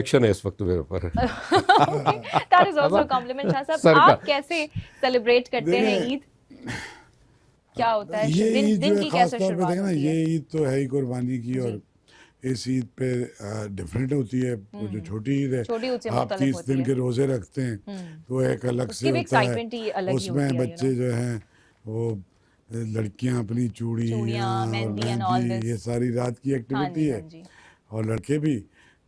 Action है इस वक्त मेरे ऊपर। That is also a compliment Shah साहब। आप कैसे सेलिब्रेट करते हैं ईद? क्या होता है ये दिन ईद जो दिन है की खास कैसे तौर पे शुरुआत देखें ना, होती ये है? ईद तो है ही कुर्बानी की, और इस ईद पे डिफरेंट होती है। वो जो छोटी ईद है, छोटी ईद से आप मुख्तलिफ 30 होती दिन है। के रोजे रखते हैं, तो एक अलग से उसकी भी होता है। एक्साइटमेंट ही अलग ही होती उसमें है, बच्चे जो हैं वो लड़कियां अपनी चूड़ियाँ चूड़ियाँ, और mehndi and all mehndi, this। ये सारी रात की हाँ एक्टिविटी जी, है, हाँ जी। और लड़के भी।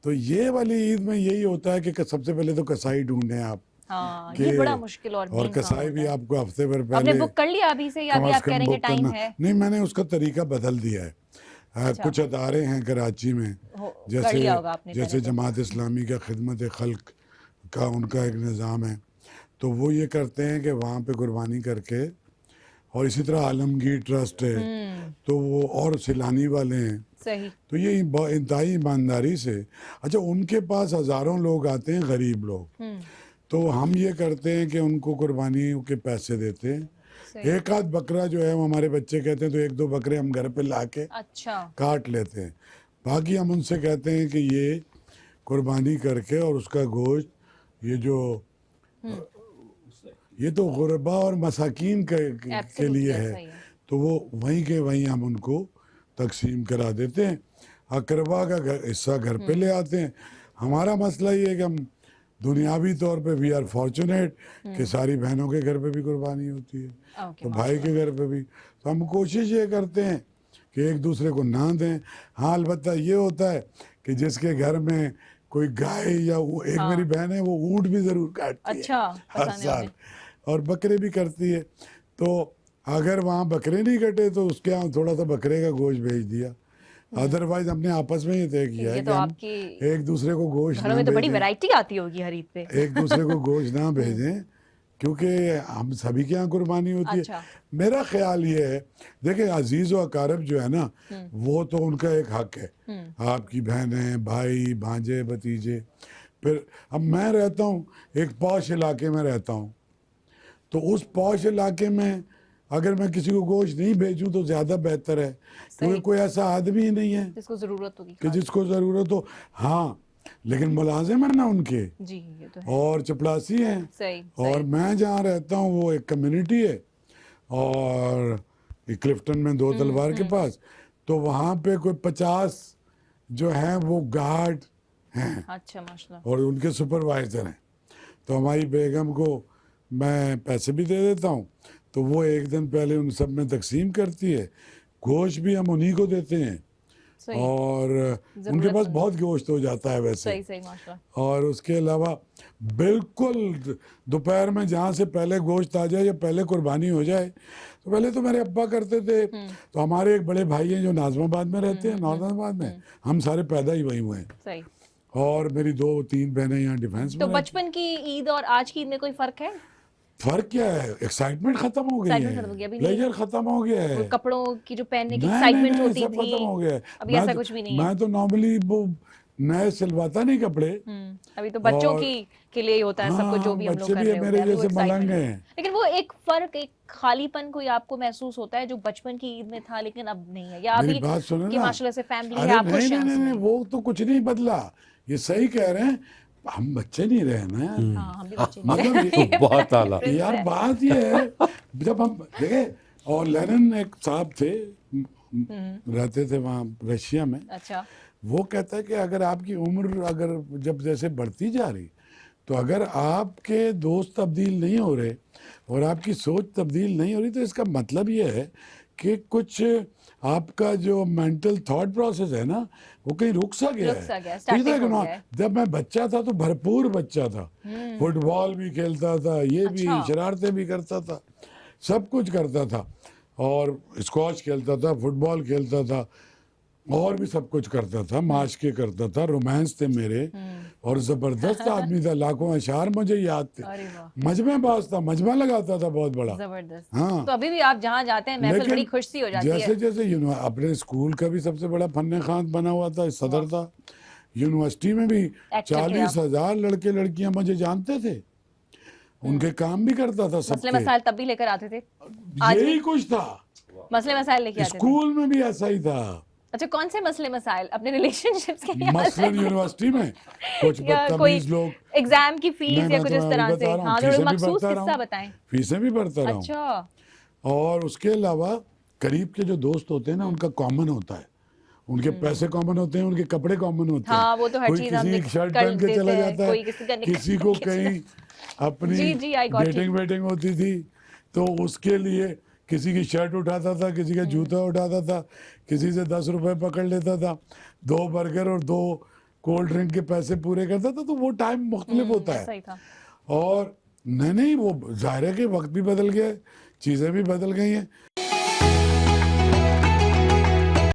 तो ये वाली ईद में यही होता है कि सबसे पहले तो कसाई ढूंढें आप, हाँ, कि ये बड़ा मुश्किल और मेन काम कसाई होता भी है। आपको हफ्ते भर आपने पहले बुक कर लिया अभी से या कम अभी अज आप कम करेंगे, बुक टाइम करना। है? नहीं, मैंने उसका तरीका बदल दिया है। अच्छा। कुछ अदारे हैं कराची में, कर जैसे लिया होगा आपने जैसे पहले तो। जमात इस्लामी का खिदमत खल्क का उनका एक निज़ाम है, तो वो ये करते हैं कि वहाँ पे कुर्बानी करके, और इसी तरह आलमगीर ट्रस्ट है, तो वो और सिलानी वाले हैं, सही। तो ये इंतहाई ईमानदारी से। अच्छा, उनके पास हज़ारों लोग आते हैं, गरीब लोग, तो हम ये करते हैं कि उनको कुर्बानी के पैसे देते हैं। सही। एक आध बकरा जो है वो हमारे बच्चे कहते हैं, तो एक दो बकरे हम घर पे ला के अच्छा। काट लेते हैं। बाकी हम उनसे कहते हैं कि ये कुर्बानी करके और उसका गोश्त, ये जो ये तो गुरबा और मसाकीन के लिए है, सही है। तो वो वहीं के वहीं हम उनको तकसीम करा देते हैं। अकरबा का हिस्सा घर पे ले आते हैं। हमारा मसला ये है कि हम दुनियावी तौर पे वी आर फॉर्चुनेट कि सारी बहनों के घर पे भी कुर्बानी होती है, ओके, तो भाई के घर पे भी। तो हम कोशिश ये करते हैं कि एक दूसरे को ना दें। हाँ, अलबत्ता ये होता है कि जिसके घर में कोई गाय या एक मेरी बहन है, वो ऊँट भी ज़रूर काटती अच्छा, है हर पता नहीं साल, और बकरे भी करती है। तो अगर वहाँ बकरे नहीं कटे तो उसके यहाँ थोड़ा सा बकरे का गोश्त भेज दिया। अदरवाइज हमने आपस में ये तय किया है ये कि तो हम आपकी एक दूसरे को गोश्त घरों ना में तो बड़ी भेजें, वैरायटी आती होगी हर ईद पे। एक दूसरे को गोश्त ना भेजें, क्योंकि हम सभी के यहाँ कुर्बानी होती अच्छा। है। मेरा ख्याल ये है, देखिए अजीज़ व अकारब जो है ना, वो तो उनका एक हक है, आपकी बहनें, भाई, भांजे, भतीजे। फिर अब मैं रहता हूँ एक पॉश इलाके में रहता हूँ, तो उस पॉश इलाके में अगर मैं किसी को गोश्त नहीं भेजूं तो ज़्यादा बेहतर है, क्योंकि कोई ऐसा आदमी ही नहीं है जिसको जरूरत होगी कि जिसको ज़रूरत हो। हाँ, लेकिन मुलाजिम है ना उनके, जी, ये तो है। और चपरासी हैं, सही, और मैं जहाँ रहता हूँ वो एक कम्युनिटी है, और क्लिफ्टन में दो तलवार के पास, तो वहाँ पे कोई 50 जो हैं वो गार्ड हैं, अच्छा, माशाल्लाह। और उनके सुपरवाइज़र हैं। तो हमारी बेगम को मैं पैसे भी दे देता हूँ, तो वो एक दिन पहले उन सब में तकसीम करती है। गोश्त भी हम उन्हीं को देते हैं, सही। और उनके पास बहुत गोश्त हो जाता है वैसे। सही सही, माशाल्लाह। और उसके अलावा बिल्कुल दोपहर में जहाँ से पहले गोश्त आ जाए या पहले कुर्बानी हो जाए, तो पहले तो मेरे अब्बा करते थे, तो हमारे एक बड़े भाई हैं जो नाज़माबाद में रहते हैं, नाज़माबाद में, हम सारे पैदा ही वहीं हुए हैं, सही। और मेरी 2-3 बहनें यहाँ डिफेंस तो में। बचपन की ईद और आज की ईद में कोई फर्क है? फर्क क्या है? एक्साइटमेंट खत्म हो गई एक्साइटमेंट है, खत्म हो गया, अभी नहीं प्लेजर खत्म हो गया है, वो कपड़ों की जो पहनने की नहीं एक्साइटमेंट नहीं, होती सब थी, खत्म हो गया है। अभी ऐसा कुछ भी नहीं है। मैं तो नॉर्मली वो नए सिलवाता नहीं कपड़े, अभी तो बच्चों की के लिए ही होता है सब कुछ, जो हाँ, भी हम लोग बच्चे कर भी रहे होते मेरे हैं, अभी वो जैसे मलंग एक्साइटमेंट। हैं। लेकिन वो एक फर्क, एक खालीपन कोई आपको महसूस होता है जो बचपन की ईद में था लेकिन अब नहीं है, या मेरी अभी बात सुनो कि ना, माशाल्लाह से फैमिली है, अरे आप नहीं खुश नहीं हैं नहीं नहीं, उसमें? वो तो कुछ नहीं बदला, ये सही कह रहे हैं, हम बच्चे नहीं रहे ना यार। हाँ, हम भी बच्चे नहीं मतलब हैं। तो बहुत आला। difference यार है। बात ये है, जब हम देखे, और लेनिन एक साहब थे, रहते थे वहाँ रशिया में, अच्छा। वो कहता है कि अगर आपकी उम्र अगर जब जैसे बढ़ती जा रही, तो अगर आपके दोस्त तब्दील नहीं हो रहे और आपकी सोच तब्दील नहीं हो रही, तो इसका मतलब ये है कि कुछ आपका जो मेंटल थॉट प्रोसेस है ना, वो कहीं रुक सा गया रुक सा गया है, है। तो static ये हो देखो ना, गया है। जब मैं बच्चा था तो भरपूर बच्चा था, फुटबॉल भी खेलता था, ये भी अच्छा। शरारतें भी करता था, सब कुछ करता था, और स्क्वॉश खेलता था, फुटबॉल खेलता था, और भी सब कुछ करता था, माशके करता था, रोमांस थे मेरे, और ज़बरदस्त आदमी था, लाखों अशार मुझे याद थे, अरे वाह, मजमेबाज था, मजमा लगाता था बहुत बड़ा। जबरदस्त। हाँ, तो अभी भी आप जहाँ जाते हैं महफिल बड़ी खुश सी हो जाती जैसे है। जैसे अपने स्कूल का भी सबसे बड़ा फन्ने खान बना हुआ था, सदर था, यूनिवर्सिटी में भी Active थे आप। 40,000 लड़के लड़कियां मुझे जानते थे, उनके काम भी करता था मसले सबके, मसाइल तब भी लेकर आते थे, आज यही भी कुछ था, मसले मसाइल लेके आते थे। स्कूल में भी ऐसा ही था। अच्छा, कौन से मसले मसाइल अपने रिलेशनशिप्स के याद मसलन है? यूनिवर्सिटी में कुछ या कोई बदतमीज लोग, एग्जाम की फीस या मैं कुछ तो इस अभी तरह से? बता रहा हूँ, हाँ, थोड़ा फीसें भी मखसूस भरता रहा किस्सा हूँ, बताएं। फीसें भी भरता रहा हूँ। अच्छा। और उसके अलावा करीब के जो दोस्त होते हैं ना, उनका कॉमन होता है, उनके पैसे कॉमन होते हैं, उनके कपड़े कॉमन होते हैं। हाँ, वो तो हर कोई चीज हम किसी की शर्ट कर पहन के देते चला हैं, जाता है, कोई किसी का निकल किसी को के कहीं अपनी जी जी, आई गॉट डेटिंग वेटिंग होती थी तो उसके लिए किसी की शर्ट उठाता था, किसी का जूता उठाता था, किसी से 10 रुपए पकड़ लेता था, 2 बर्गर और 2 कोल्ड ड्रिंक के पैसे पूरे करता था। तो वो टाइम मुख्तलिफ होता ऐसा है। ही था। और नहीं नहीं, वो जाहिर है कि वक्त भी बदल गया है, चीज़ें भी बदल गई हैं।